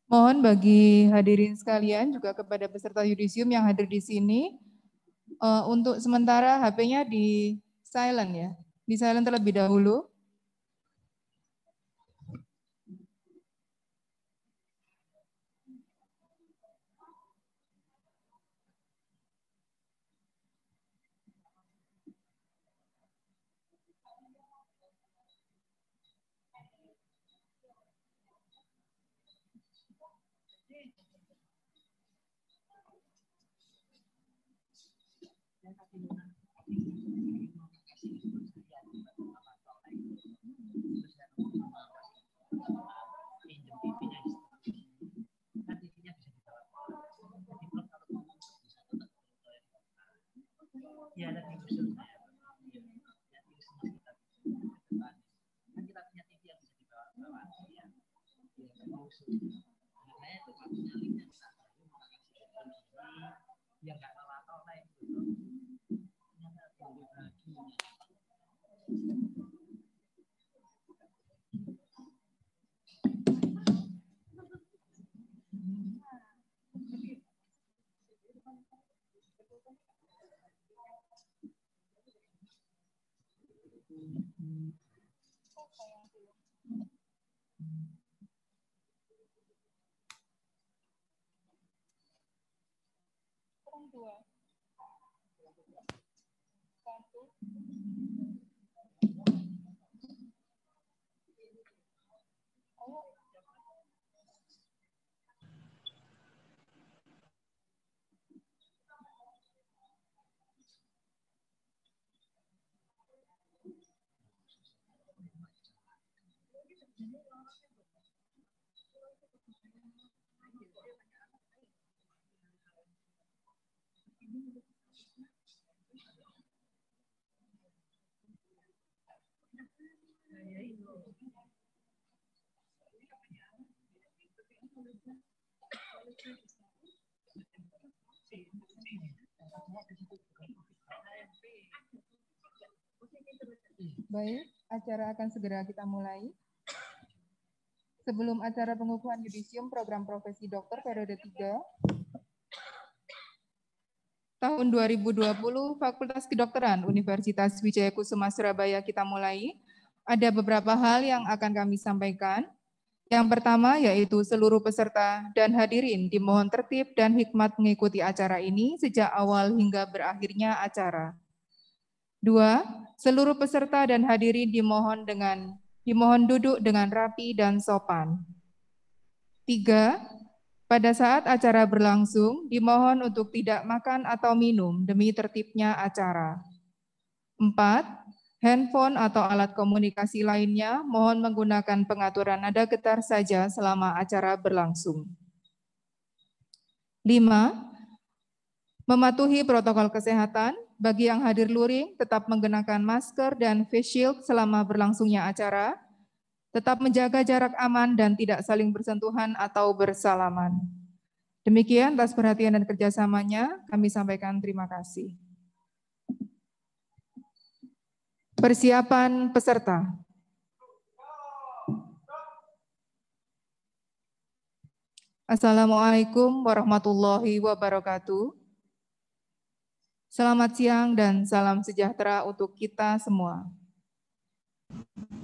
Mohon bagi hadirin sekalian juga kepada peserta yudisium yang hadir di sini untuk sementara HP-nya di silent ya. Di silent terlebih dahulu. Baik, acara akan segera kita mulai. Sebelum acara pengukuhan yudisium program profesi dokter periode 3 tahun 2020 Fakultas Kedokteran Universitas Wijaya Kusuma Surabaya kita mulai. Ada beberapa hal yang akan kami sampaikan. Yang pertama yaitu seluruh peserta dan hadirin dimohon tertib dan hikmat mengikuti acara ini sejak awal hingga berakhirnya acara. 2. Seluruh peserta dan hadirin dimohon duduk dengan rapi dan sopan. 3. Pada saat acara berlangsung, dimohon untuk tidak makan atau minum demi tertibnya acara. 4. Handphone atau alat komunikasi lainnya mohon menggunakan pengaturan nada getar saja selama acara berlangsung. 5. Mematuhi protokol kesehatan. Bagi yang hadir luring, tetap menggunakan masker dan face shield selama berlangsungnya acara. Tetap menjaga jarak aman dan tidak saling bersentuhan atau bersalaman. Demikian atas perhatian dan kerjasamanya, kami sampaikan terima kasih. Persiapan peserta. Assalamualaikum warahmatullahi wabarakatuh. Selamat siang dan salam sejahtera untuk kita semua.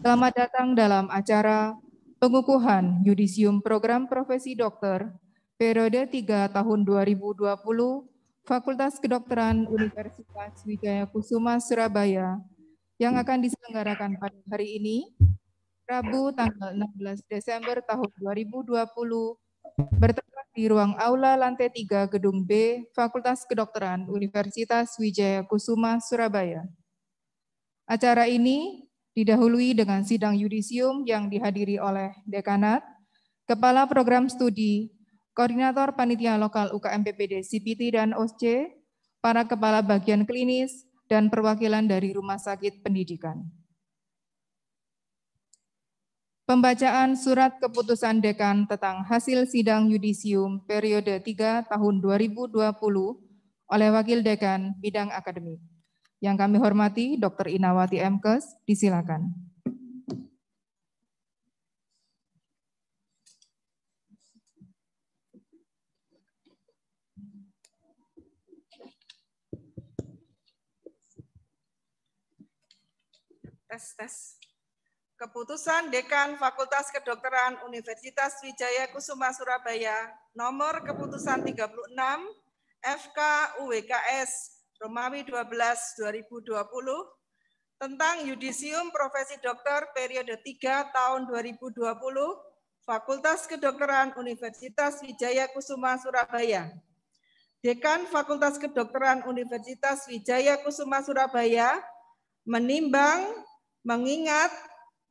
Selamat datang dalam acara pengukuhan yudisium program profesi dokter periode 3 tahun 2020 Fakultas Kedokteran Universitas Wijaya Kusuma Surabaya yang akan diselenggarakan pada hari ini Rabu tanggal 16 Desember tahun 2020 bertempat di ruang aula lantai 3 Gedung B Fakultas Kedokteran Universitas Wijaya Kusuma Surabaya. Acara ini didahului dengan sidang yudisium yang dihadiri oleh Dekanat, Kepala Program Studi, Koordinator Panitia Lokal UKM PPD CPT dan OSC, para kepala bagian klinis, dan perwakilan dari Rumah Sakit Pendidikan. Pembacaan surat keputusan Dekan tentang hasil sidang yudisium periode 3 tahun 2020 oleh Wakil Dekan Bidang Akademik. Yang kami hormati Dr. Inawati Mkes, disilakan. Tes. Keputusan Dekan Fakultas Kedokteran Universitas Wijaya Kusuma Surabaya nomor keputusan 36 FK UWKS Romawi 12 2020 tentang yudisium profesi dokter periode 3 tahun 2020 Fakultas Kedokteran Universitas Wijaya Kusuma Surabaya. Dekan Fakultas Kedokteran Universitas Wijaya Kusuma Surabaya menimbang, mengingat,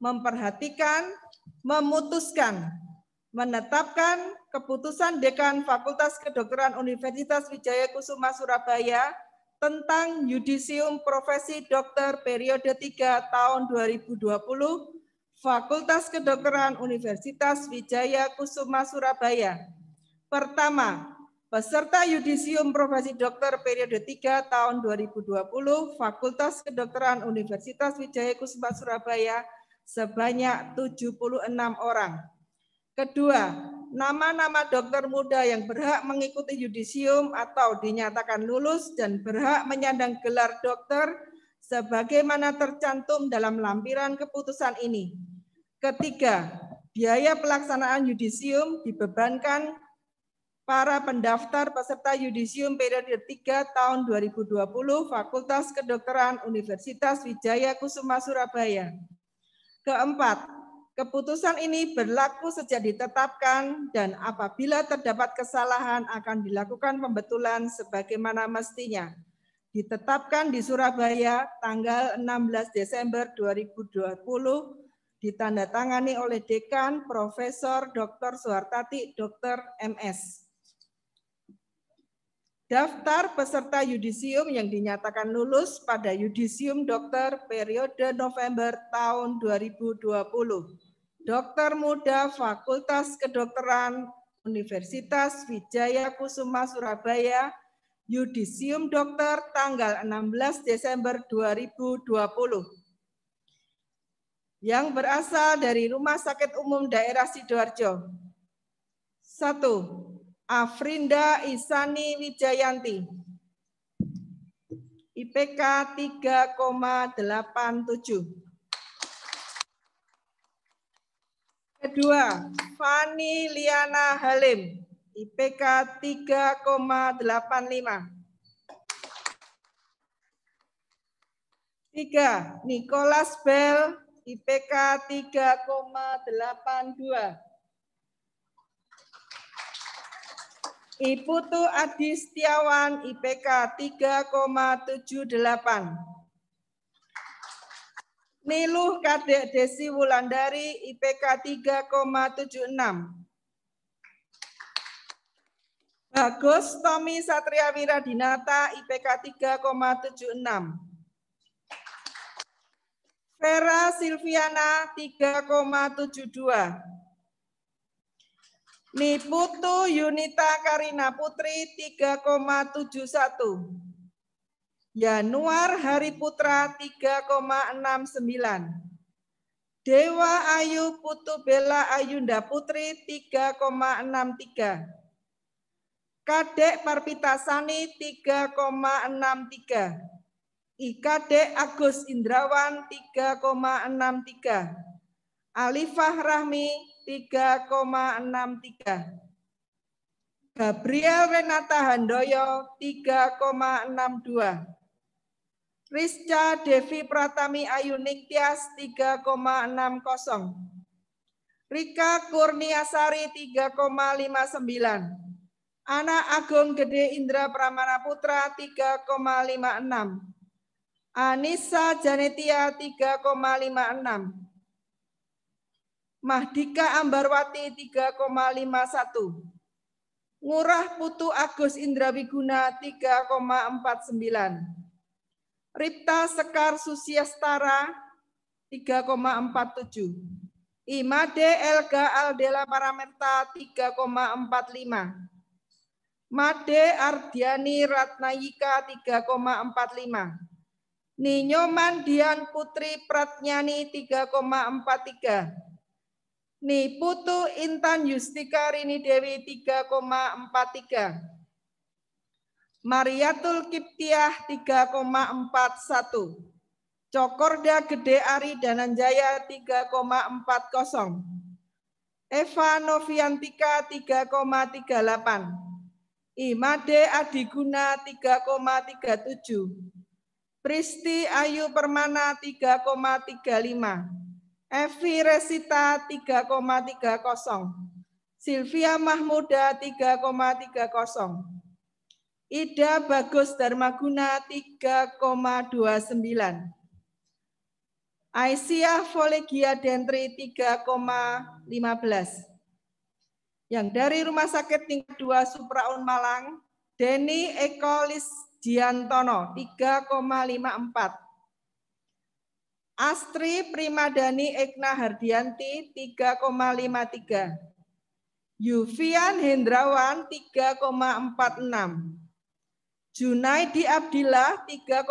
memperhatikan, memutuskan, menetapkan keputusan Dekan Fakultas Kedokteran Universitas Wijaya Kusuma Surabaya tentang yudisium profesi dokter periode 3 tahun 2020 Fakultas Kedokteran Universitas Wijaya Kusuma Surabaya. Pertama, peserta yudisium profesi dokter periode 3 tahun 2020 Fakultas Kedokteran Universitas Wijaya Kusuma Surabaya sebanyak 76 orang. Kedua, nama-nama dokter muda yang berhak mengikuti yudisium atau dinyatakan lulus dan berhak menyandang gelar dokter sebagaimana tercantum dalam lampiran keputusan ini. Ketiga, biaya pelaksanaan yudisium dibebankan para pendaftar peserta yudisium periode 3 tahun 2020 Fakultas Kedokteran Universitas Wijaya Kusuma Surabaya. Keempat, keputusan ini berlaku sejak ditetapkan dan apabila terdapat kesalahan akan dilakukan pembetulan sebagaimana mestinya. Ditetapkan di Surabaya tanggal 16 Desember 2020, ditandatangani oleh Dekan Profesor Dr. Suhartati Dr. MS. Daftar peserta yudisium yang dinyatakan lulus pada yudisium dokter periode November tahun 2020. Dokter muda Fakultas Kedokteran Universitas Wijaya Kusuma Surabaya, yudisium dokter tanggal 16 Desember 2020. Yang berasal dari Rumah Sakit Umum Daerah Sidoarjo. 1. Afrinda Isani Wijayanti, IPK 3,87. Kedua, Fani Liana Halim, IPK 3,85. 3. Nicholas Bell, IPK 3,82. Iputu Adi Setiawan, IPK 3,78. Niluh Kadek Desi Wulandari, IPK 3,76. Bagus Tommy Satria Wiradinata, IPK 3,76. Vera Silviana, 3,72. Niputu Yunita Karina Putri 3,71. Yanuar Hari Putra 3,69. Dewa Ayu Putu Bella Ayunda Putri 3,63. Kadek Parpita Sani 3,63. Ikadek Agus Indrawan 3,63. Alifah Rahmi 3,63. Gabriel Renata Handoyo 3,62. Rizca Devi Pratami Ayu Ningtyas 3,60. Rika Kurniasari 3,59. Anak Agung Gede Indra Pramana Putra 3,56. Anissa Janetia 3,56. Mahdika Ambarwati 3,51. Ngurah Putu Agus Indra Wiguna 3,49. Ripta Sekar Susiastara 3,47. Imade Elga Aldela Paramerta 3,45. Made Ardiani Ratnayika 3,45. Ninyoman Dian Putri Pratnyani 3,43. Ni Putu Intan Yustika Rini Dewi 3,43. Mariatul Kiptiah 3,41. Cokorda Gede Ari Dananjaya 3,40. Eva Noviantika 3,38. Imade Adiguna 3,37. Pristi Ayu Permana 3,35. Evi Resita 3,30. Silvia Mahmuda 3,30. Ida Bagus Darmaguna 3,29. Aisyah Volegia Dentri 3,15. Yang dari Rumah Sakit Tingkat 2 Supraun Malang, Deni Ekolis Giantono 3,54. Astri Primadani Ekna Hardianti 3,53. Yufian Hendrawan 3,46. Junaidi Abdillah 3,44.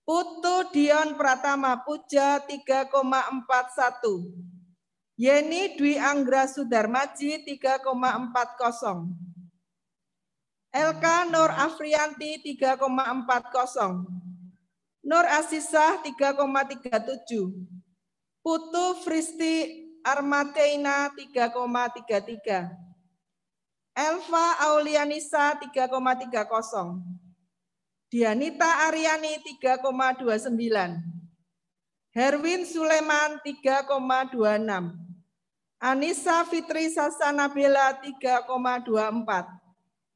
Putu Dion Pratama Puja 3,41. Yeni Dwi Anggra Sudarmaji 3,40. Elka Nur Afrianti 3,40. Nur Asisah 3,37. Putu Fristi Armateina 3,33. Elva Aulianisa 3,30. Dianita Aryani 3,29. Herwin Suleman 3,26. Anissa Fitri Sasanabela 3,24.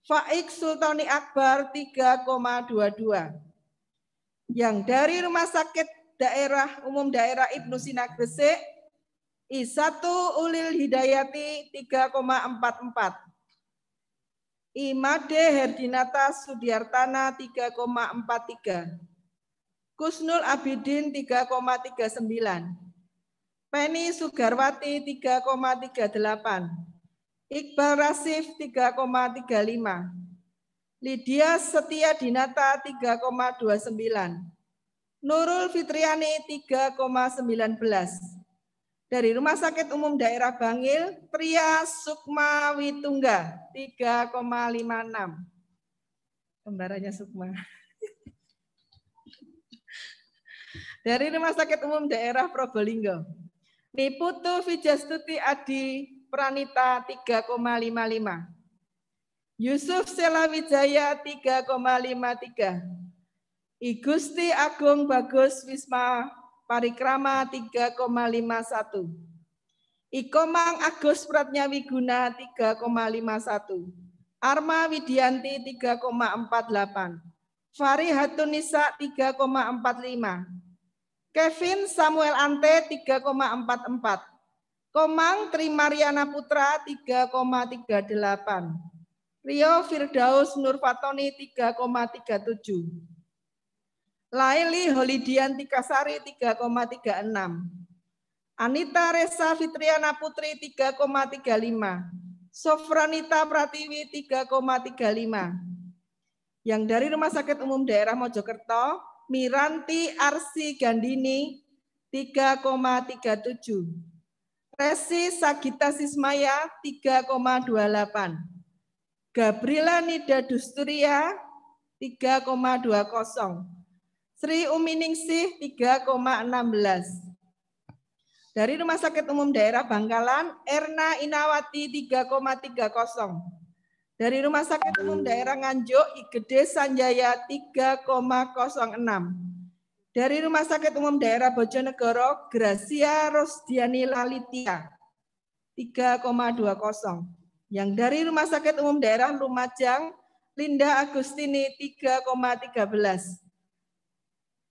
Faik Sultani Akbar 3,22. Yang dari Rumah Sakit Umum Daerah Ibnu Sina Gresik, I1 Ulil Hidayati 3,44. Imade Herdinata Sudiartana 3,43. Kusnul Abidin 3,39. Penny Sugarwati 3,38. Iqbal Rasif 3,35. Lydia Setia Dinata 3,29. Nurul Fitriani 3,19. Dari Rumah Sakit Umum Daerah Bangil, Tria Sukma Witungga 3,56. Kembarannya Sukma. Dari Rumah Sakit Umum Daerah Probolinggo, Niputu Vijastuti Adi Pranita 3,55. Yusuf Selawijaya 3,53. Igusti Agung Bagus Wisma Parikrama 3,51. Ikomang Agus Pratnyawiguna 3,51. Arma Widianti 3,48. Farihatun Nisa 3,45. Kevin Samuel Ante 3,44. Komang Trimariana Putra 3,38. Rio Firdaus Nur Fatoni 3,37. Laili Holidianti Kasari 3,36. Anita Resa Fitriana Putri 3,35. Sofranita Pratiwi 3,35. Yang dari Rumah Sakit Umum Daerah Mojokerto, Miranti Arsi Gandini 3,37. Resi Sagita Sismaya 3,28. Gabriela Nida Dusturia 3,20. Sri Uminingsih 3,16. Dari Rumah Sakit Umum Daerah Bangkalan, Erna Inawati 3,30. Dari Rumah Sakit Umum Daerah Nganjuk, IGD Sanjaya 3,06. Dari Rumah Sakit Umum Daerah Bojonegoro, Gracia Rosdiani Lalitia 3,20. Yang dari Rumah Sakit Umum Daerah Lumajang, Linda Agustini 3,13.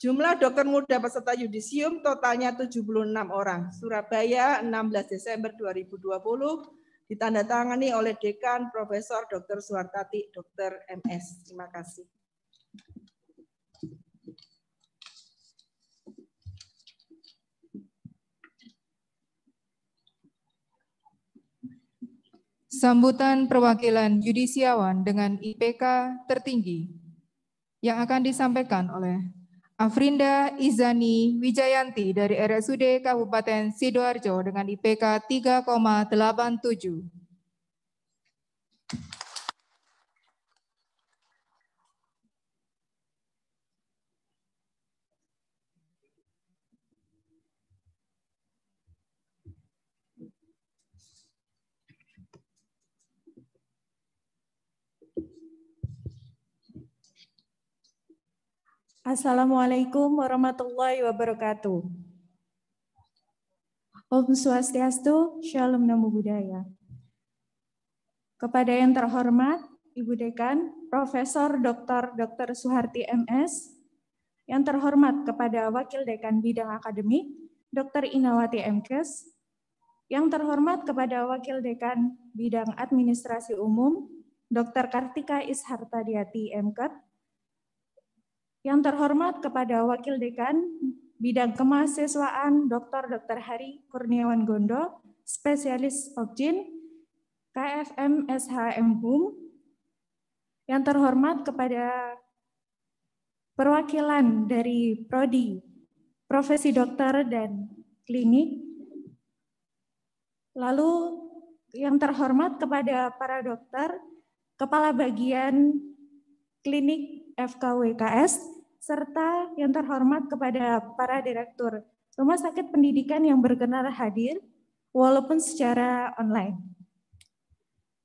Jumlah dokter muda peserta yudisium totalnya 76 orang. Surabaya 16 Desember 2020 ditandatangani oleh Dekan Profesor Dr. Suhartati Dr. MS. Terima kasih. Sambutan perwakilan yudisiawan dengan IPK tertinggi yang akan disampaikan oleh Afrinda Izani Wijayanti dari RSUD Kabupaten Sidoarjo dengan IPK 3,87. Assalamualaikum warahmatullahi wabarakatuh. Om Swastiastu, Shalom Namo Buddhaya. Kepada yang terhormat, Ibu Dekan, Profesor Dr. Suharti MS, yang terhormat kepada Wakil Dekan Bidang Akademik, Dr. Inawati MKes, yang terhormat kepada Wakil Dekan Bidang Administrasi Umum, Dr. Kartika Ishartadiati MKet, yang terhormat kepada Wakil Dekan Bidang Kemahasiswaan Dr. Hari Kurniawan Gondo, Spesialis Objin, KFM SHM HUM, yang terhormat kepada perwakilan dari Prodi, Profesi Dokter dan Klinik, lalu yang terhormat kepada para dokter, Kepala Bagian Klinik FKWKS, serta yang terhormat kepada para direktur Rumah Sakit Pendidikan yang berkenan hadir, walaupun secara online.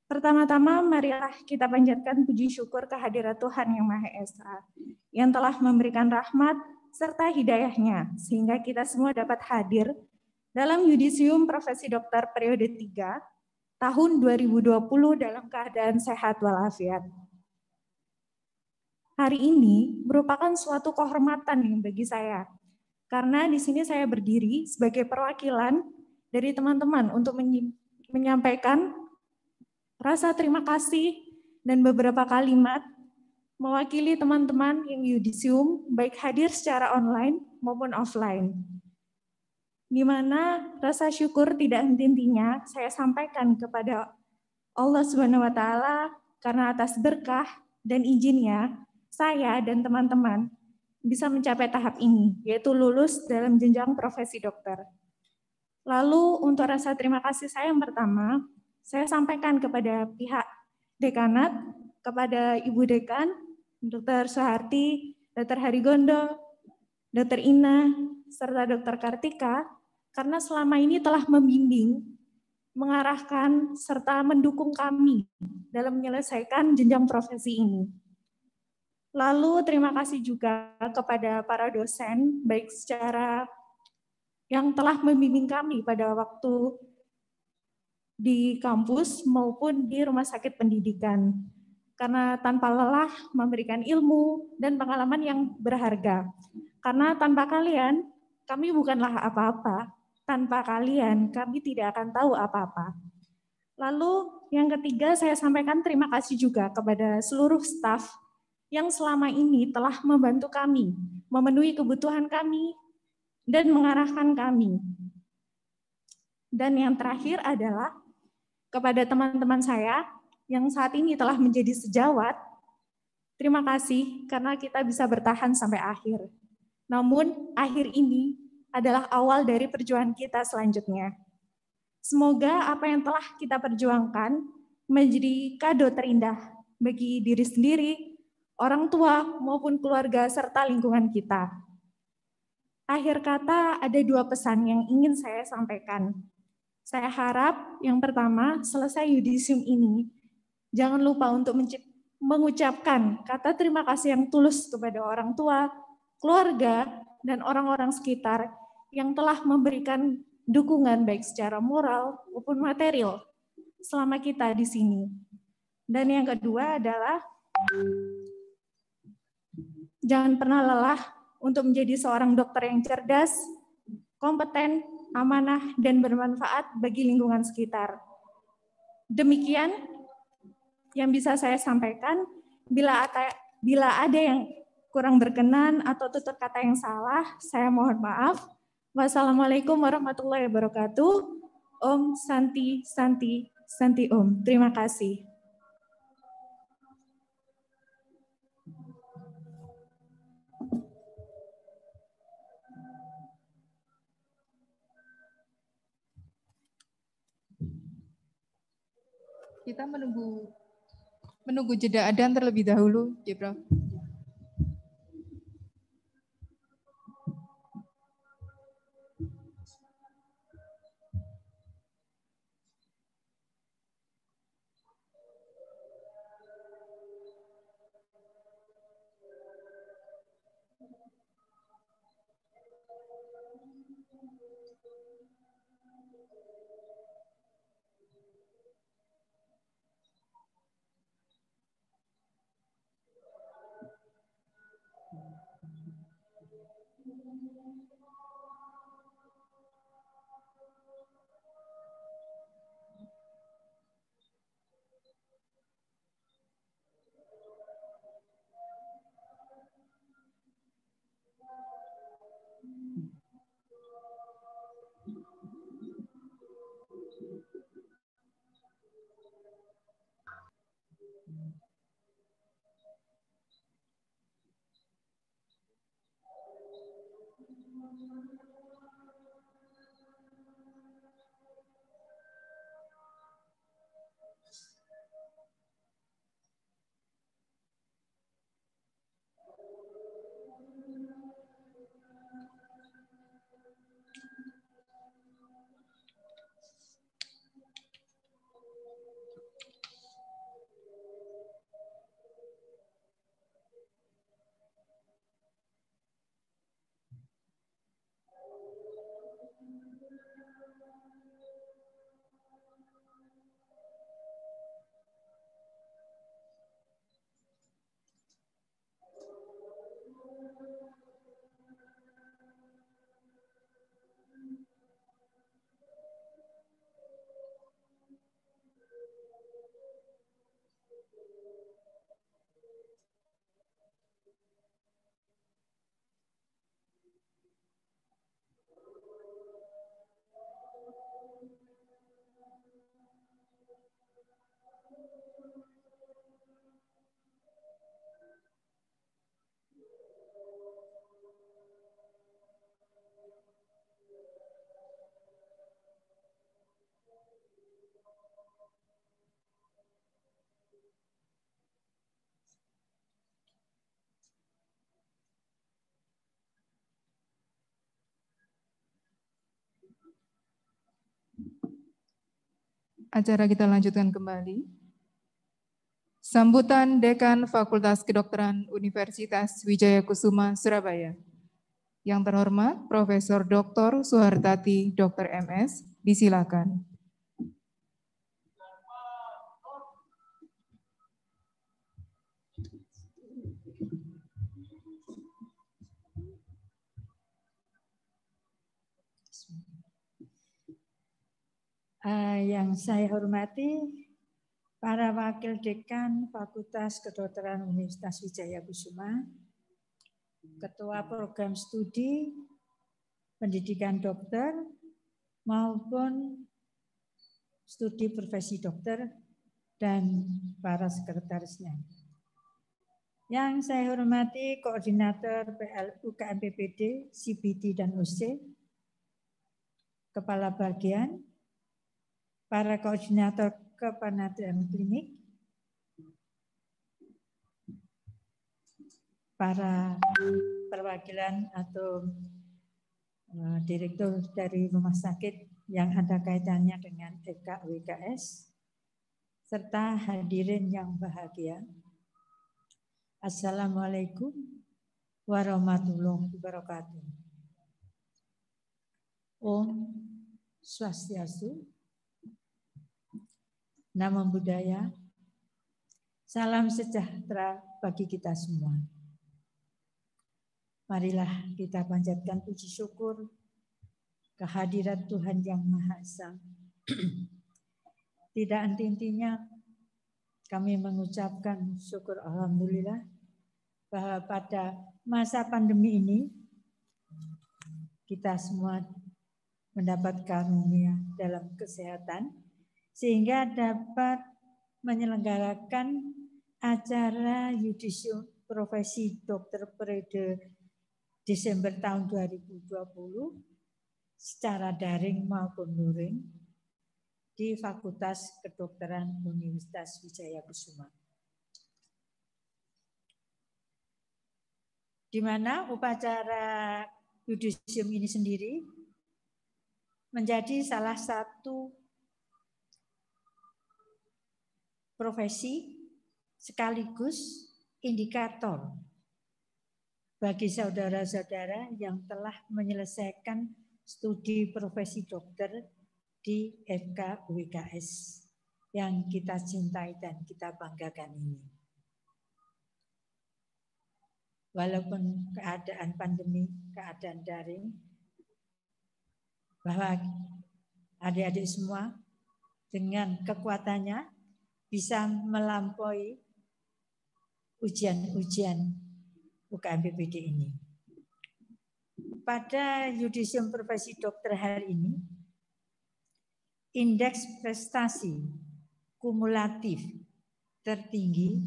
Pertama-tama, marilah kita panjatkan puji syukur kehadirat Tuhan Yang Maha Esa, yang telah memberikan rahmat serta hidayahnya, sehingga kita semua dapat hadir dalam yudisium Profesi Dokter periode 3, tahun 2020 dalam keadaan sehat walafiat. Hari ini merupakan suatu kehormatan bagi saya, karena di sini saya berdiri sebagai perwakilan dari teman-teman untuk menyampaikan rasa terima kasih dan beberapa kalimat mewakili teman-teman yang yudisium, baik hadir secara online maupun offline. Di mana rasa syukur tidak henti-hentinya saya sampaikan kepada Allah Subhanahu wa Ta'ala karena atas berkah dan izinnya saya dan teman-teman bisa mencapai tahap ini, yaitu lulus dalam jenjang profesi dokter. Lalu untuk rasa terima kasih saya yang pertama, saya sampaikan kepada pihak dekanat, kepada Ibu Dekan, Dr. Suharti, Dr. Harigondo, Dr. Ina, serta Dr. Kartika, karena selama ini telah membimbing, mengarahkan, serta mendukung kami dalam menyelesaikan jenjang profesi ini. Lalu terima kasih juga kepada para dosen, baik secara yang telah membimbing kami pada waktu di kampus maupun di rumah sakit pendidikan. Karena tanpa lelah memberikan ilmu dan pengalaman yang berharga. Karena tanpa kalian, kami bukanlah apa-apa. Tanpa kalian, kami tidak akan tahu apa-apa. Lalu yang ketiga, saya sampaikan terima kasih juga kepada seluruh staf yang selama ini telah membantu kami, memenuhi kebutuhan kami, dan mengarahkan kami. Dan yang terakhir adalah kepada teman-teman saya yang saat ini telah menjadi sejawat, terima kasih karena kita bisa bertahan sampai akhir. Namun akhir ini adalah awal dari perjuangan kita selanjutnya. Semoga apa yang telah kita perjuangkan menjadi kado terindah bagi diri sendiri, orang tua maupun keluarga serta lingkungan kita. Akhir kata ada 2 pesan yang ingin saya sampaikan. Saya harap yang pertama selesai yudisium ini Jangan lupa untuk mengucapkan kata terima kasih yang tulus kepada orang tua, keluarga, dan orang-orang sekitar yang telah memberikan dukungan baik secara moral maupun material selama kita di sini. Dan yang kedua adalah jangan pernah lelah untuk menjadi seorang dokter yang cerdas, kompeten, amanah, dan bermanfaat bagi lingkungan sekitar. Demikian yang bisa saya sampaikan. Bila ada yang kurang berkenan atau tutur kata yang salah, saya mohon maaf. Wassalamualaikum warahmatullahi wabarakatuh. Om Santi Santi Santi Om. Terima kasih. Kita menunggu jeda adzan terlebih dahulu, Prof. Acara kita lanjutkan kembali. Sambutan Dekan Fakultas Kedokteran Universitas Wijaya Kusuma, Surabaya. Yang terhormat Profesor Dr. Suhartati, Dr. MS, disilakan. Yang saya hormati para Wakil Dekan Fakultas Kedokteran Universitas Wijaya Kusuma, Ketua Program Studi Pendidikan Dokter maupun Studi Profesi Dokter dan para sekretarisnya. Yang saya hormati Koordinator PLU KMPPD, CBD dan OC, Kepala Bagian, para koordinator kepanitiaan klinik, para perwakilan atau direktur dari rumah sakit yang ada kaitannya dengan EKWKS, serta hadirin yang bahagia. Assalamualaikum warahmatullahi wabarakatuh. Om Swastiastu, Namo Buddhaya, salam sejahtera bagi kita semua. Marilah kita panjatkan puji syukur kehadirat Tuhan Yang Maha Esa. Tidak henti-hentinya kami mengucapkan syukur alhamdulillah bahwa pada masa pandemi ini kita semua mendapat karunia dalam kesehatan sehingga dapat menyelenggarakan acara Yudisium Profesi Dokter periode Desember tahun 2020 secara daring maupun luring di Fakultas Kedokteran Universitas Wijayakusuma. Di mana upacara Yudisium ini sendiri menjadi salah satu profesi sekaligus indikator bagi saudara-saudara yang telah menyelesaikan studi profesi dokter di FK UWKS yang kita cintai dan kita banggakan ini. Walaupun keadaan pandemi, keadaan daring, bahwa adik-adik semua dengan kekuatannya bisa melampaui ujian-ujian UKM-PPD ini. Pada Yudisium Profesi Dokter hari ini, indeks prestasi kumulatif tertinggi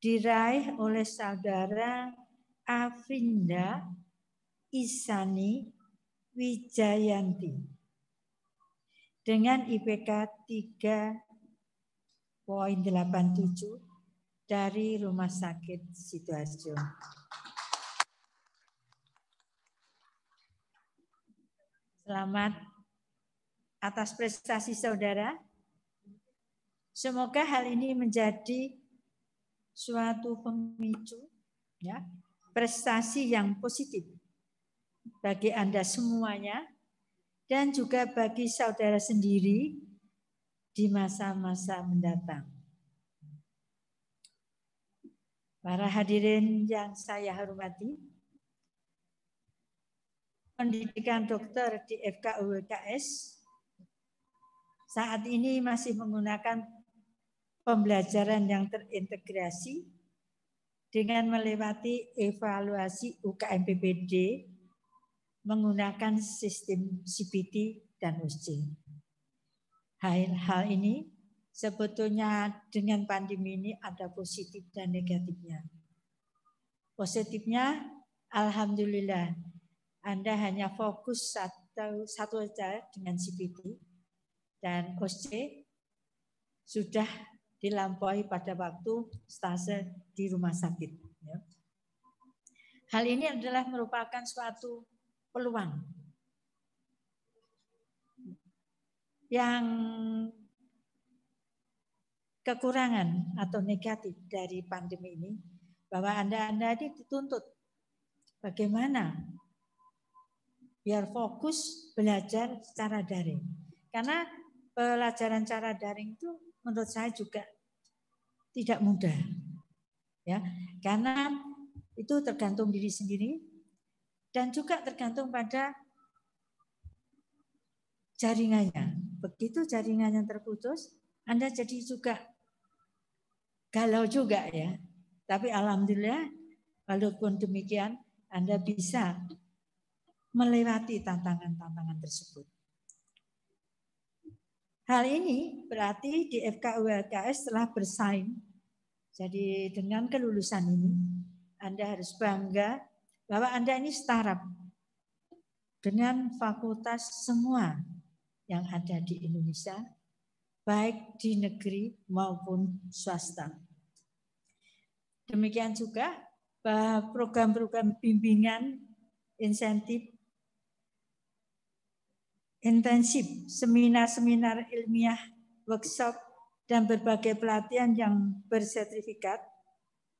diraih oleh saudara Afinda Isani Wijayanti dengan IPK 3,87 dari Rumah Sakit Sidoarjo. Selamat atas prestasi saudara. Semoga hal ini menjadi suatu pemicu ya, prestasi yang positif bagi Anda semuanya dan juga bagi saudara sendiri di masa-masa mendatang. Para hadirin yang saya hormati, pendidikan dokter di FK UWKS saat ini masih menggunakan pembelajaran yang terintegrasi dengan melewati evaluasi UKM-PPD menggunakan sistem CPT dan USC. Hal ini sebetulnya dengan pandemi ini ada positif dan negatifnya. Positifnya, alhamdulillah, Anda hanya fokus satu saja dengan CPT dan OSC sudah dilampaui pada waktu stase di rumah sakit. Hal ini adalah merupakan suatu peluang yang kekurangan atau negatif dari pandemi ini, bahwa Anda ini dituntut bagaimana biar fokus belajar secara daring. Karena pelajaran secara daring itu menurut saya juga tidak mudah. Ya, karena itu tergantung diri sendiri dan juga tergantung pada jaringannya. Begitu jaringannya terputus, Anda jadi juga galau juga ya. Tapi alhamdulillah walaupun demikian Anda bisa melewati tantangan-tantangan tersebut. Hal ini berarti di FK UWKS telah bersaing. Jadi dengan kelulusan ini Anda harus bangga bahwa Anda ini startup dengan fakultas semua yang ada di Indonesia, baik di negeri maupun swasta. Demikian juga program-program bimbingan, insentif, intensif, seminar-seminar ilmiah, workshop, dan berbagai pelatihan yang bersertifikat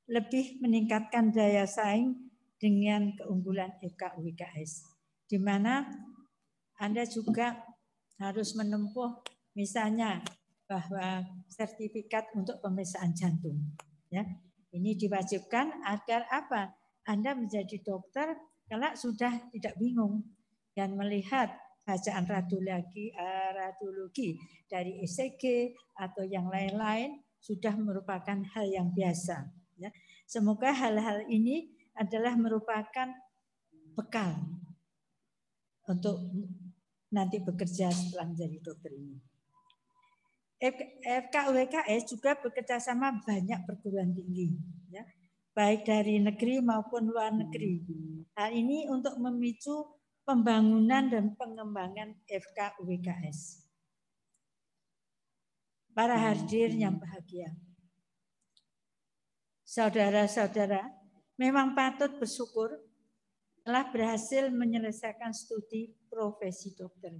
lebih meningkatkan daya saing dengan keunggulan FKUWKS, di mana Anda juga harus menempuh misalnya bahwa sertifikat untuk pemeriksaan jantung. Ya, ini diwajibkan agar apa? Anda menjadi dokter kelak sudah tidak bingung dan melihat bacaan radiologi dari ECG atau yang lain-lain sudah merupakan hal yang biasa. Ya. Semoga hal-hal ini adalah merupakan bekal untuk nanti bekerja setelah menjadi dokter ini. FKUWKS juga bekerja sama banyak perguruan tinggi, ya, baik dari negeri maupun luar negeri. Hal ini untuk memicu pembangunan dan pengembangan FKUWKS. Para hadirin yang bahagia, saudara-saudara, memang patut bersyukur telah berhasil menyelesaikan studi profesi dokter.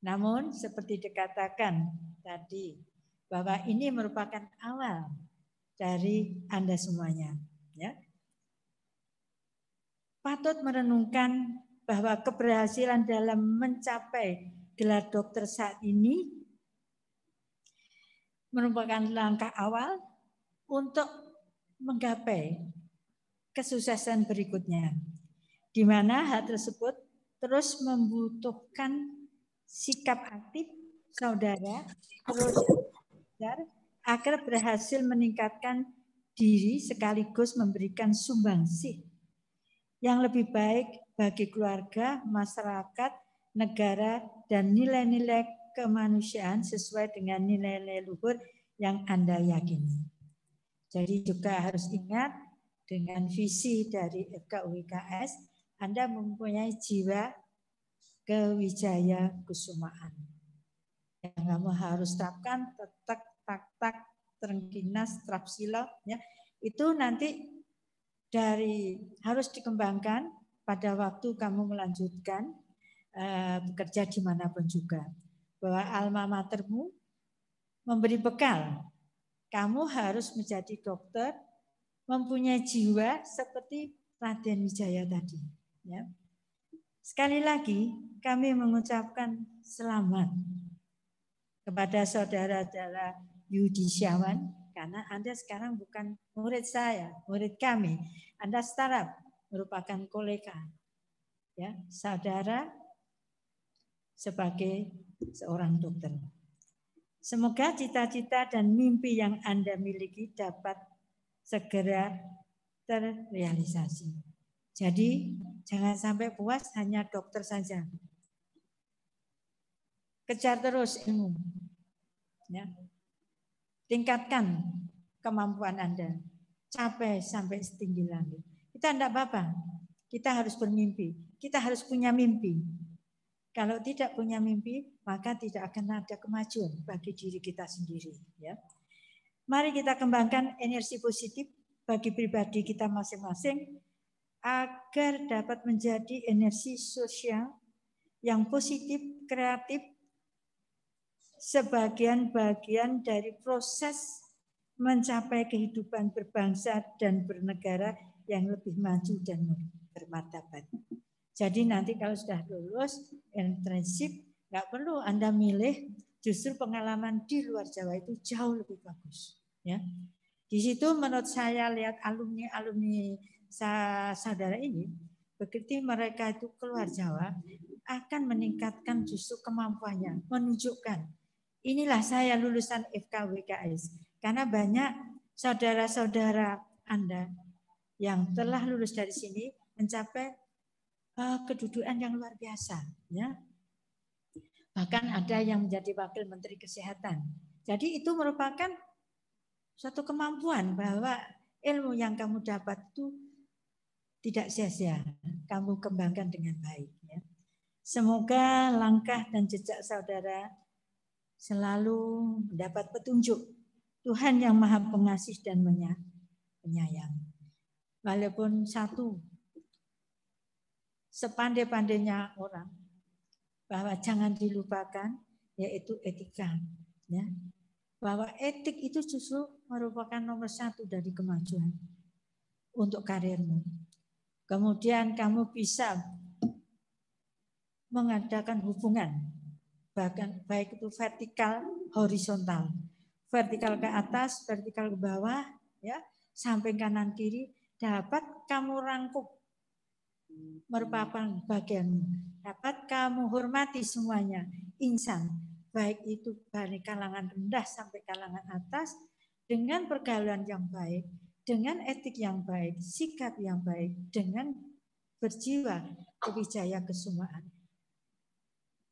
Namun seperti dikatakan tadi bahwa ini merupakan awal dari Anda semuanya. Ya. Patut merenungkan bahwa keberhasilan dalam mencapai gelar dokter saat ini merupakan langkah awal untuk menggapai kesuksesan berikutnya, di mana hal tersebut terus membutuhkan sikap aktif saudara terus agar berhasil meningkatkan diri sekaligus memberikan sumbangsih yang lebih baik bagi keluarga, masyarakat, negara, dan nilai-nilai kemanusiaan sesuai dengan nilai-nilai luhur yang Anda yakini. Jadi juga harus ingat dengan visi dari FKUWKS, Anda mempunyai jiwa kewijaya kusumaan. Yang kamu harus terapkan tetek, tak, terengginas, trapsilo, ya, itu nanti dari harus dikembangkan pada waktu kamu melanjutkan bekerja dimanapun juga. Bahwa alma matermu memberi bekal. Kamu harus menjadi dokter, mempunyai jiwa seperti Raden Wijaya tadi. Ya. Sekali lagi kami mengucapkan selamat kepada saudara-saudara Yudhisyawan, karena Anda sekarang bukan murid saya, murid kami. Anda startup, merupakan kolega. Ya, saudara sebagai seorang dokter. Semoga cita-cita dan mimpi yang Anda miliki dapat segera terrealisasi. Jadi jangan sampai puas hanya dokter saja. Kejar terus ilmu. Ya. Tingkatkan kemampuan Anda. Capai sampai setinggi langit. Kita tidak apa-apa. Kita harus bermimpi. Kita harus punya mimpi. Kalau tidak punya mimpi, maka tidak akan ada kemajuan bagi diri kita sendiri. Ya. Mari kita kembangkan energi positif bagi pribadi kita masing-masing agar dapat menjadi energi sosial yang positif, kreatif, sebagian bagian dari proses mencapai kehidupan berbangsa dan bernegara yang lebih maju dan bermartabat. Jadi nanti kalau sudah lulus internship, nggak perlu Anda milih, justru pengalaman di luar Jawa itu jauh lebih bagus. Ya, di situ menurut saya lihat alumni saudara ini, begitu mereka itu keluar Jawa akan meningkatkan justru kemampuannya, menunjukkan inilah saya lulusan FKUWKS. Karena banyak saudara-saudara Anda yang telah lulus dari sini mencapai kedudukan yang luar biasa, ya. Bahkan ada yang menjadi wakil menteri kesehatan. Jadi itu merupakan suatu kemampuan bahwa ilmu yang kamu dapat itu tidak sia-sia, kamu kembangkan dengan baik. Ya. Semoga langkah dan jejak saudara selalu mendapat petunjuk Tuhan yang Maha Pengasih dan penyayang. Walaupun satu, sepandai-pandainya orang, bahwa jangan dilupakan yaitu etika. Ya, bahwa etik itu justru merupakan nomor 1 dari kemajuan untuk karirmu. Kemudian kamu bisa mengadakan hubungan, bahkan baik itu vertikal, horizontal, vertikal ke atas, vertikal ke bawah, ya, samping kanan kiri, dapat kamu rangkup merupakan bagianmu, dapat kamu hormati semuanya, insan, baik itu dari kalangan rendah sampai kalangan atas, dengan pergaulan yang baik, dengan etik yang baik, sikap yang baik, dengan berjiwa kewijaya kesumaan.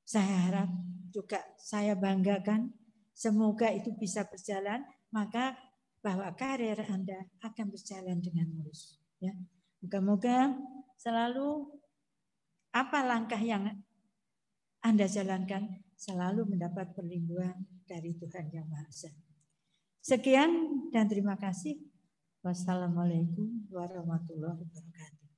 Saya harap juga saya banggakan, semoga itu bisa berjalan, maka bahwa karir Anda akan berjalan dengan mulus. Ya. Moga-moga selalu apa langkah yang Anda jalankan selalu mendapat perlindungan dari Tuhan Yang Maha Esa. Sekian dan terima kasih. Wassalamualaikum warahmatullahi wabarakatuh.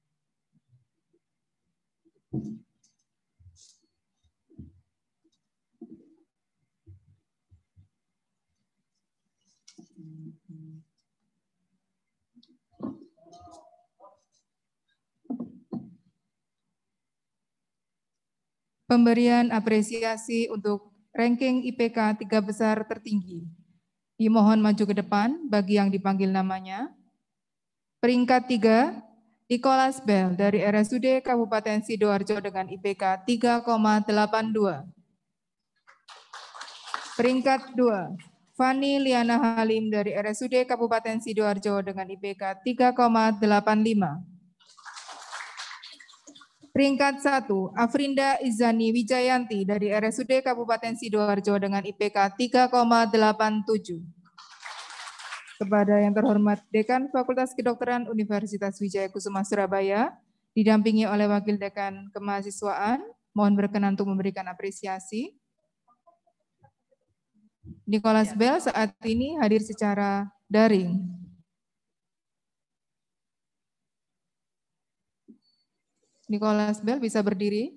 Pemberian apresiasi untuk ranking IPK 3 besar tertinggi. Dimohon maju ke depan bagi yang dipanggil namanya. Peringkat 3, Nicholas Bell dari RSUD Kabupaten Sidoarjo dengan IPK 3,82. Peringkat 2, Fani Liana Halim dari RSUD Kabupaten Sidoarjo dengan IPK 3,85. Peringkat 1, Afrinda Izani Wijayanti dari RSUD Kabupaten Sidoarjo dengan IPK 3,87. Kepada yang terhormat Dekan Fakultas Kedokteran Universitas Wijaya Kusuma Surabaya, didampingi oleh Wakil Dekan Kemahasiswaan, mohon berkenan untuk memberikan apresiasi. Nicholas Bell saat ini hadir secara daring. Nicholas Bell bisa berdiri.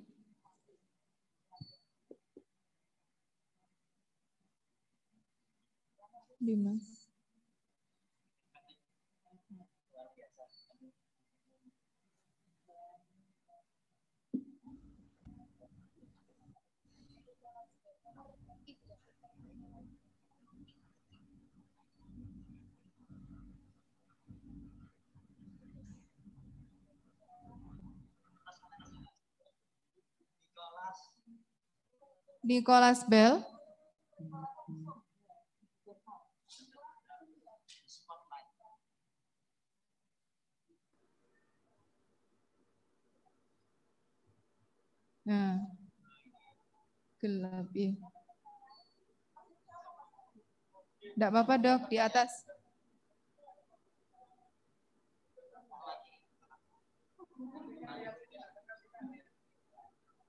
Dimas. Nicholas Bell. Nah, gelap ya. Enggak apa-apa dok, di atas.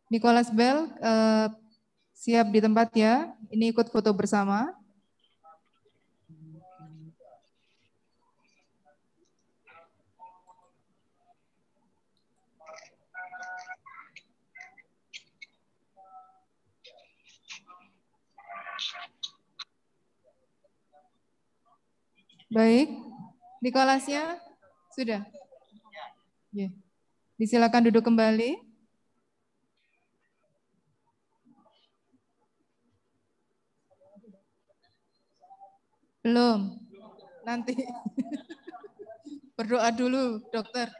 Nicholas Bell, siap di tempat ya. Ini ikut foto bersama. Baik, Nicholasnya sudah. Ya. Disilakan duduk kembali. Belum, nanti berdoa dulu, dokter.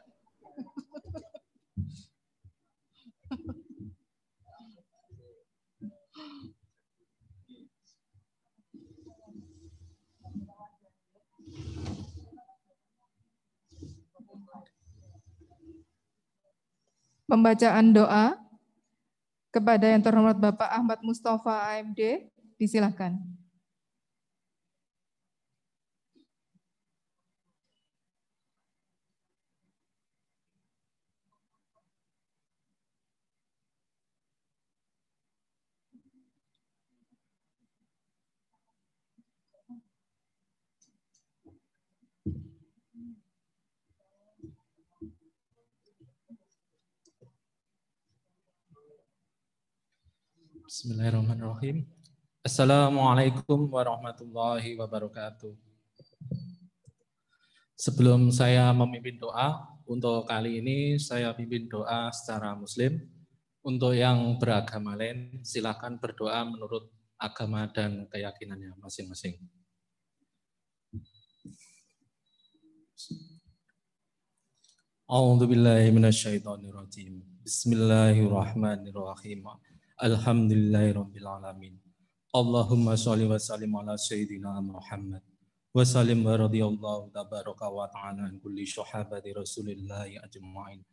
Pembacaan doa kepada yang terhormat Bapak Ahmad Mustafa AMD, disilakan. Bismillahirrahmanirrahim. Assalamualaikum warahmatullahi wabarakatuh. Sebelum saya memimpin doa, untuk kali ini saya pimpin doa secara muslim. Untuk yang beragama lain, silakan berdoa menurut agama dan keyakinannya masing-masing. A'udzubillahi minasyaitonirrajim. Bismillahirrahmanirrahim. Alhamdulillahirabbil alamin. Allahumma sholli wa sallim ala sayyidina Muhammad wa sallim wa radhiyallahu tabaraka wa ta'ala an kulli sahabati Rasulillahi ajma'in.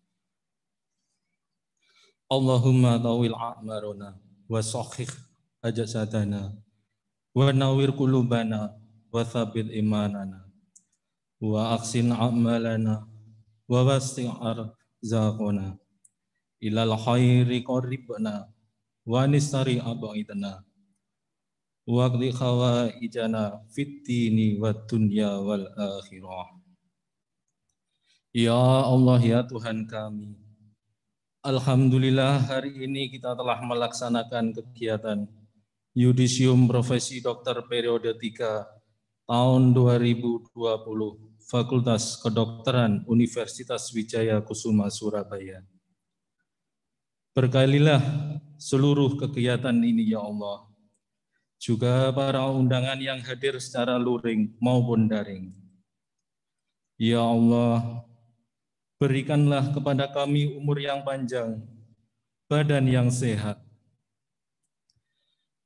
Allahumma tawil a'maruna wa sahih ajasadana wa nawwir qulubana wa thabbit imanana wa aksin a'malana wa wasi' arzaqana ilal khairi qaribna wa nisari abaidana wa qdi khawaijana fid dini wad dunya wal akhirah. Ya Allah, ya Tuhan kami, alhamdulillah hari ini kita telah melaksanakan kegiatan Yudisium Profesi Dokter periode 3 tahun 2020 Fakultas Kedokteran Universitas Wijaya Kusuma Surabaya. Berkalilah seluruh kegiatan ini ya Allah, juga para undangan yang hadir secara luring maupun daring. Ya Allah, berikanlah kepada kami umur yang panjang, badan yang sehat.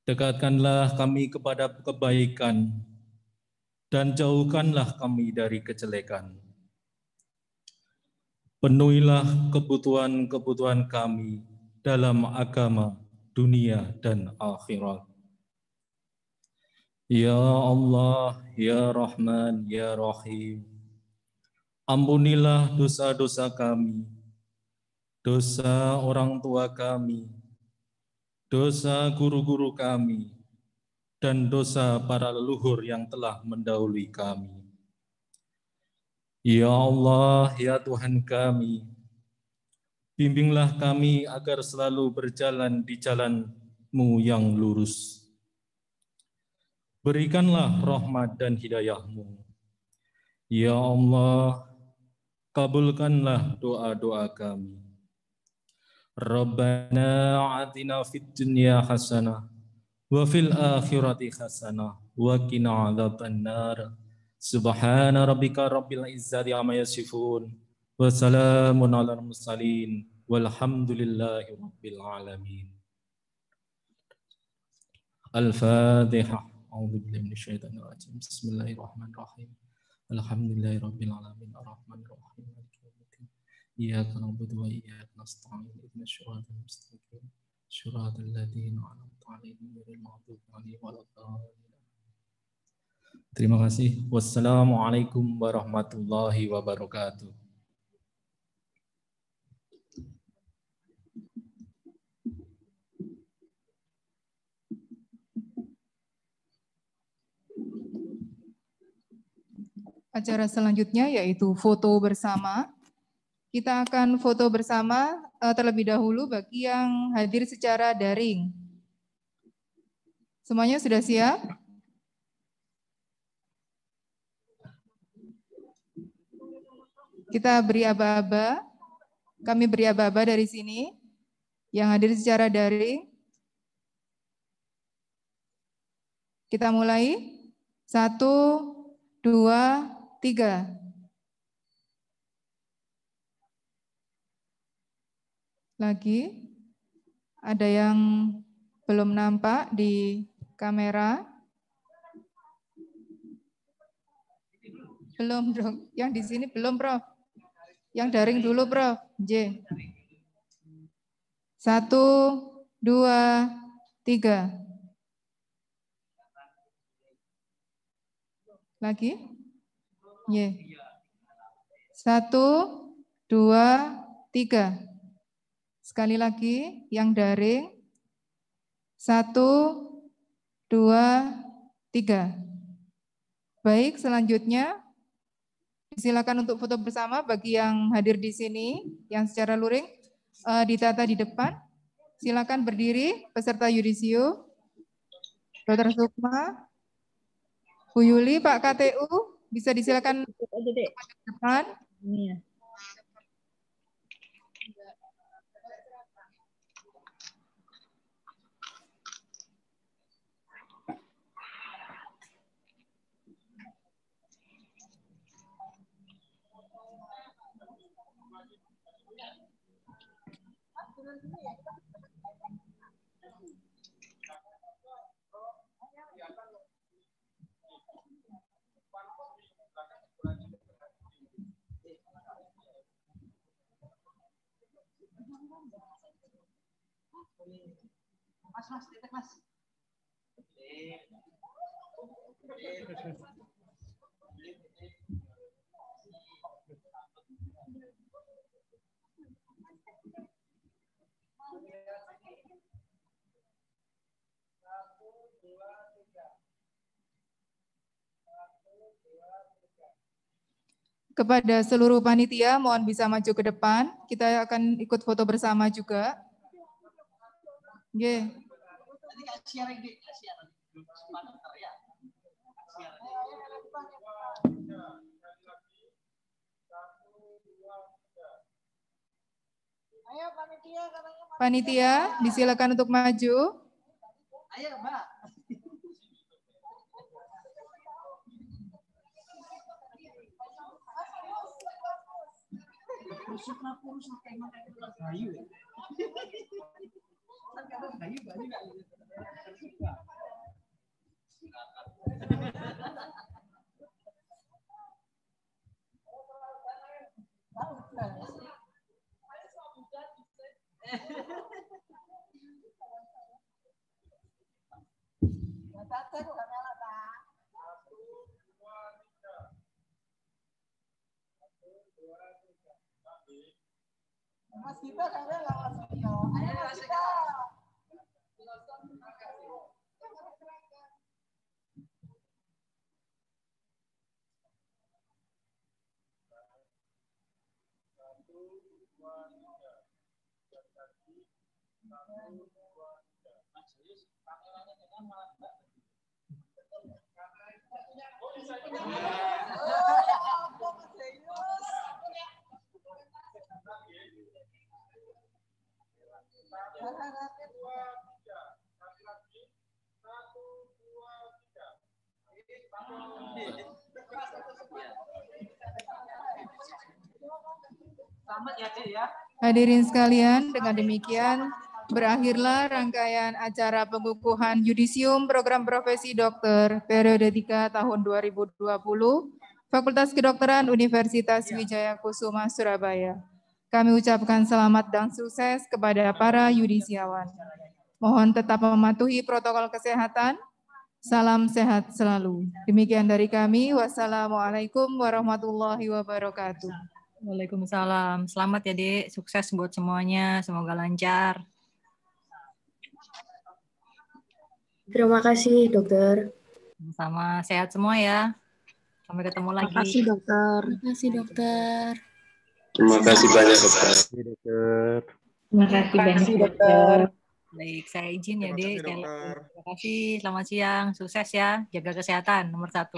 Dekatkanlah kami kepada kebaikan, dan jauhkanlah kami dari kejelekan. Penuhilah kebutuhan-kebutuhan kami dalam agama, dunia, dan akhirat. Ya Allah, ya Rahman, ya Rahim, ampunilah dosa-dosa kami, dosa orang tua kami, dosa guru-guru kami, dan dosa para leluhur yang telah mendahului kami. Ya Allah, ya Tuhan kami, bimbinglah kami agar selalu berjalan di jalan-Mu yang lurus. Berikanlah rahmat dan hidayah-Mu. Ya Allah, kabulkanlah doa-doa kami. Rabbana atina fid dunya hasanah wa fil akhirati hasanah wa qina adzabannar. Subhana rabbika rabbil izzati amma yasifun wa salamun alal mursalin walhamdulillahi rabbil alamin. Al-Fatihah. A'udzu billahi minasyaitonir rajim. Bismillahirrahmanirrahim. Alhamdulillahi rabbil alamin arrahmanir rahim maliki yaumiddin. Iyyaka na'budu wa iyyaka nasta'in. Ihdinas siratal mustaqim. Shiratal ladzina an'amta 'alaihim ghairil maghdubi 'alaihim waladdallin. Terima kasih. Wassalamualaikum warahmatullahi wabarakatuh. Acara selanjutnya yaitu foto bersama. Kita akan foto bersama terlebih dahulu bagi yang hadir secara daring. Semuanya sudah siap? Kita beri aba-aba. Kami beri aba-aba dari sini. Yang hadir secara daring. Kita mulai. 1, 2, 3. Lagi. Ada yang belum nampak di kamera. Belum dong. Yang di sini belum, Prof. Yang daring dulu, Prof. J. 1, 2, 3. Lagi? Y. 1, 2, 3. Sekali lagi, yang daring. 1, 2, 3. Baik, selanjutnya silakan untuk foto bersama bagi yang hadir di sini, yang secara luring ditata di depan. Silakan berdiri peserta yudisium. Dr. Sukma, Bu Yuli, Pak KTU, bisa disilakan Aja, Dek. ke depan. Ini ya. Mas, titik Mas. Kepada seluruh panitia, mohon bisa maju ke depan. Kita akan ikut foto bersama juga. Oke. Panitia, disilakan untuk maju. Ayo, Mbak. Mas kita kayaknya nggak masuk. Ayo Mas kita. Hadirin sekalian, dengan demikian berakhirlah rangkaian acara pengukuhan yudisium program profesi dokter periode 3 tahun 2020 Fakultas Kedokteran Universitas Wijaya Kusuma Surabaya. Kami ucapkan selamat dan sukses kepada para yudisiawan. Mohon tetap mematuhi protokol kesehatan. Salam sehat selalu. Demikian dari kami. Wassalamualaikum warahmatullahi wabarakatuh. Waalaikumsalam. Selamat ya, Dek. Sukses buat semuanya. Semoga lancar. Terima kasih, dokter. Sama sehat semua ya. Sampai ketemu lagi. Terima kasih, dokter. Terima kasih, dokter. Terima kasih banyak, dokter. Terima kasih banyak, dokter. Baik, saya izin ya, Dek. Terima kasih. Selamat siang. Sukses ya. Jaga kesehatan, nomor 1.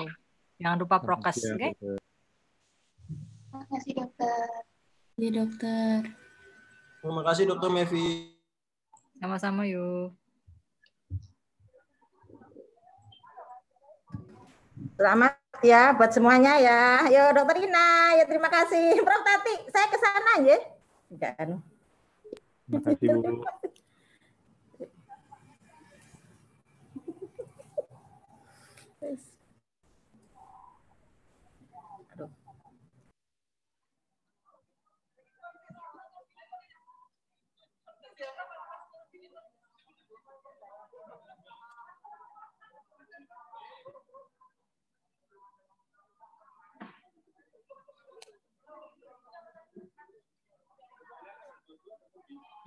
Jangan lupa prokes, oke? Terima kasih, dokter. Iya, dokter. Terima kasih, Dokter Mevi. Sama-sama, yuk. Selamat ya buat semuanya ya. Yo Dokter Ina, ya terima kasih. Prof Tati, saya ke sana ya. Enggak. Terima kasih, Bu.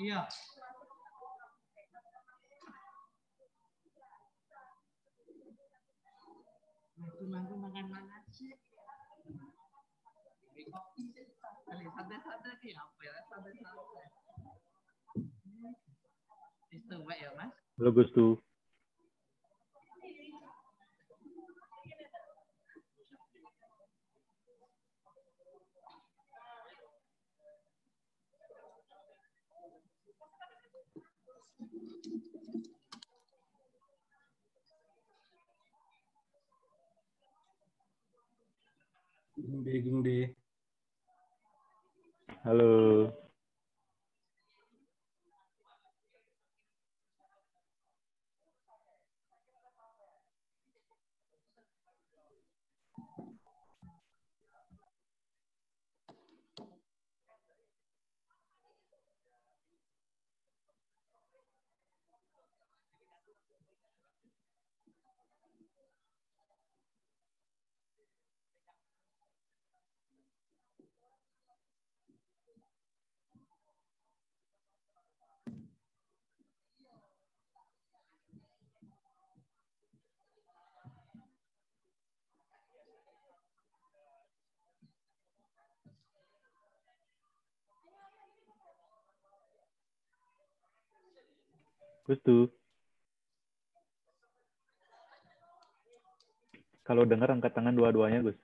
Iya. Nangku makan mana sih? Santai-santai sih apa ya? Santai-santai. Itu baik ya, Mas? Bagus tuh. Gungde. Halo. Gus tuh. Kalau dengar angkat tangan dua-duanya, Gus.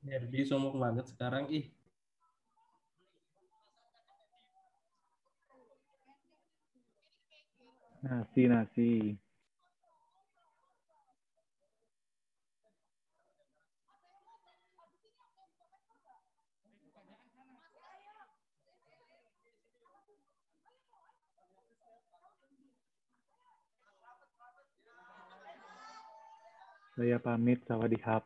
Derby somok banget sekarang ih. Nasi. Saya pamit, sawadihap.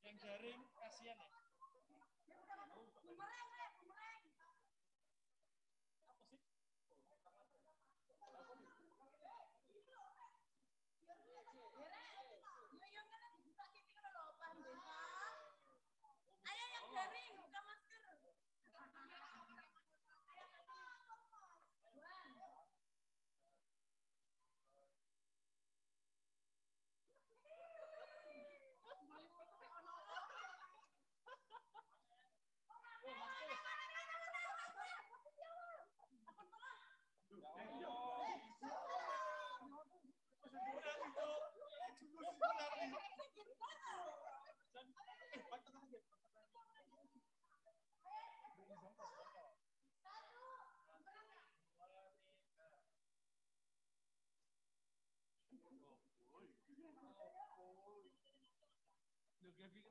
Yang jaring kasihan ya. Gaby.